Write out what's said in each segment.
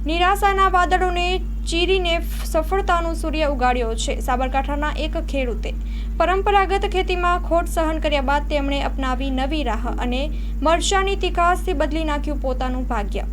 નિરાશાના વાદળોને ચીરીને સફળતાનો સૂર્ય ઉગાડ્યો છે। સાબરકાંઠાના એક ખેડૂતે પરંપરાગત ખેતીમાં ખોટ સહન કર્યા બાદ તેમણે અપનાવી નવી રાહ અને મરચાની તીખાસથી બદલી નાખ્યું પોતાનું ભાગ્ય।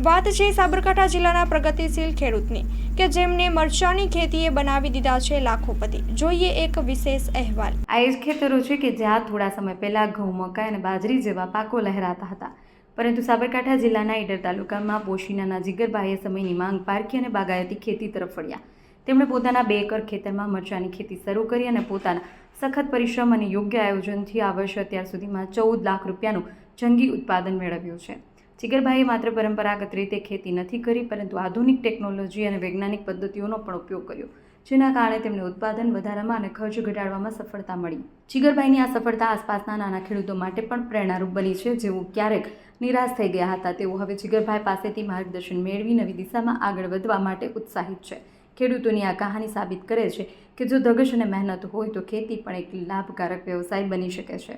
વાત છે સાબરકાંઠા જિલ્લાના પ્રગતિશીલ ખેડૂતની કે જેમને મરચાની ખેતીએ બનાવી દીધા છે લાખોપતિ। જોઈએ એક વિશેષ અહેવાલ। આ એ જ ખેતરો છે કે જ્યાં થોડા સમય પહેલા ઘઉં, મકાઈ અને બાજરી જેવા પાકો લહેરાતા હતા, પરંતુ સાબરકાંઠા જિલ્લાના ઈડર તાલુકામાં પોશીનાના જીગરભાઈએ સમયની માંગ પારખી અને બાગાયતી ખેતી તરફ વળ્યા। તેમણે પોતાના 2 એકર ખેતરમાં મરચાની ખેતી શરૂ કરી અને પોતાના સખત પરિશ્રમ અને યોગ્ય આયોજનથી આ વર્ષે અત્યાર સુધીમાં 14 લાખ રૂપિયાનું જંગી ઉત્પાદન મેળવ્યું છે। જીગરભાઈએ માત્ર પરંપરાગત રીતે ખેતી નથી કરી, પરંતુ આધુનિક ટેકનોલોજી અને વૈજ્ઞાનિક પદ્ધતિઓનો પણ ઉપયોગ કર્યો, જેના કારણે તેમને ઉત્પાદન વધારવામાં અને ખર્ચ ઘટાડવામાં સફળતા મળી। જીગરભાઈની આ સફળતા આસપાસના નાના ખેડૂતો માટે પણ પ્રેરણારૂપ બની છે, જેઓ ક્યારેક નિરાશ થઈ ગયા હતા। તેઓ હવે જીગરભાઈ પાસેથી માર્ગદર્શન મેળવી નવી દિશામાં આગળ વધવા માટે ઉત્સાહિત છે। ખેડૂતોની આ કહાની સાબિત કરે છે કે જો ધગશ અને મહેનત હોય તો ખેતી પણ એક લાભકારક વ્યવસાય બની શકે છે।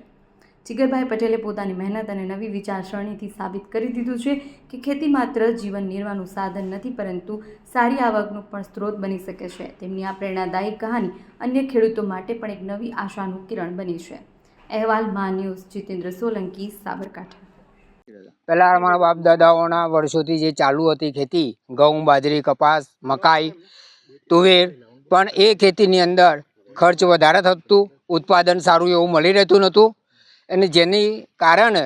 જીગરભાઈ પટેલે પોતાની મહેનત અને નવી વિચારસરણીથી સાબિત કરી દીધું છે કે ખેતી માત્ર જીવન નિર્વાહનું સાધન નથી, પરંતુ સારી આવકનો પણ સ્ત્રોત બની શકે છે। તેમની આ પ્રેરણાદાયી કહાની અન્ય ખેડૂતો માટે પણ એક નવી આશાનું કિરણ બની છે। અહેવાલ મા ન્યૂઝ, જીતેન્દ્ર સોલંકી, સાબરકાંઠા। પહેલાં અમારા બાપ દાદાઓના વર્ષોથી જે ચાલુ હતી ખેતી, ઘઉં, બાજરી, કપાસ, મકાઈ, તુવેર, પણ એ ખેતીની અંદર ખર્ચ વધારે થતું, ઉત્પાદન સારું એવું મળી રહેતું નહોતું, અને જેની કારણે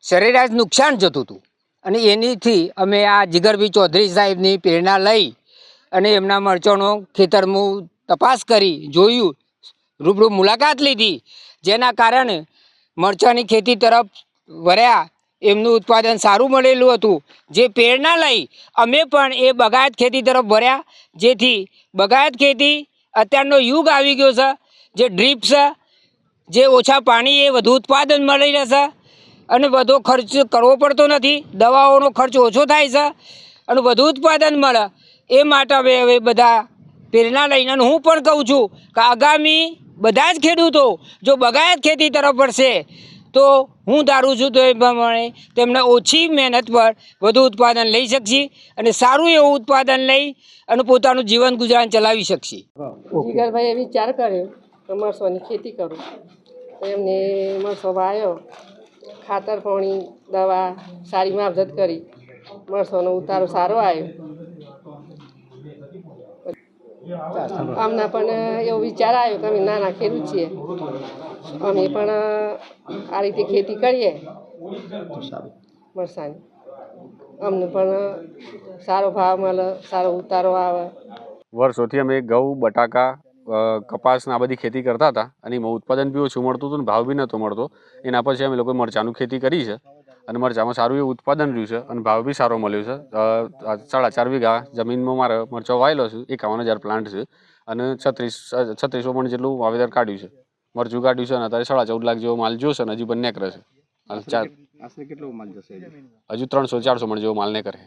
સરેરાશ નુકસાન જતું હતું। અને એનીથી અમે આ જીગરભાઈ ચૌધરી સાહેબની પ્રેરણા લઈ અને એમના મરચાંનો ખેતરમાં તપાસ કરી, જોયું, રૂબરૂ મુલાકાત લીધી, જેના કારણે મરચાંની ખેતી તરફ વળ્યા। એમનું ઉત્પાદન સારું મળેલું હતું, જે પ્રેરણા લઈ અમે પણ એ બગાયત ખેતી તરફ વળ્યા, જેથી બગાયત ખેતી અત્યારનો યુગ આવી ગયો છે, જે ડ્રીપ છે, જે ઓછા પાણી એ વધુ ઉત્પાદન મળી રહેશે અને વધુ ખર્ચ કરવો પડતો નથી, દવાઓનો ખર્ચ ઓછો થાય છે અને વધુ ઉત્પાદન મળે। એ માટે અમે હવે બધા પ્રેરણા લઈને, અને હું પણ કહું છું કે આગામી બધા જ ખેડૂતો જો બગાયત ખેતી તરફ વળશે તો હું ધારું છું તો એ પ્રમાણે તેમને ઓછી મહેનત પર વધુ ઉત્પાદન લઈ શકશે અને સારું એવું ઉત્પાદન લઈ અને પોતાનું જીવન ગુજરાન ચલાવી શકશે। જીગરભાઈએ વિચાર કર્યો કે મરચાંની ખેતી કરું, તો એમને મરચો વાવ્યો, ખાતર, પાણી, દવા સારી માવજત કરી, મરચાંનો ઉતારો સારો આવ્યો। અમને પણ એવો વિચાર આવ્યો કે અમે નાના ખેડૂત છીએ, અમે પણ આ રીતે ખેતી કરીએ મરચાંની, અમને પણ સારો ભાવ મળે, સારો ઉતારો આવે। વર્ષોથી અમે ઘઉં, બટાકા, કપાસ આ બધી ખેતી કરતા હતા અને એમાં ઉત્પાદન બી ઓછું મળતું હતું અને ભાવ બી નહોતો મળતો। એના પછી અમે લોકોએ મરચાંનું ખેતી કરી છે અને મરચાંમાં સારું એવું ઉત્પાદન રહ્યું છે અને ભાવ બી સારો મળ્યો છે। 4.5 વીઘા જમીનમાં મારે મરચાં વાવેલો છે, 51,000 પ્લાન્ટ છે અને 3600 મણ જેટલું વાવેતર કાઢ્યું છે, મરચું કાઢ્યું છે અને અત્યારે 14.5 લાખ જેવો માલ જોશે અને હજી બંને કરે છે। હજુ 300-400 મણ જેવો માલ ને કરે।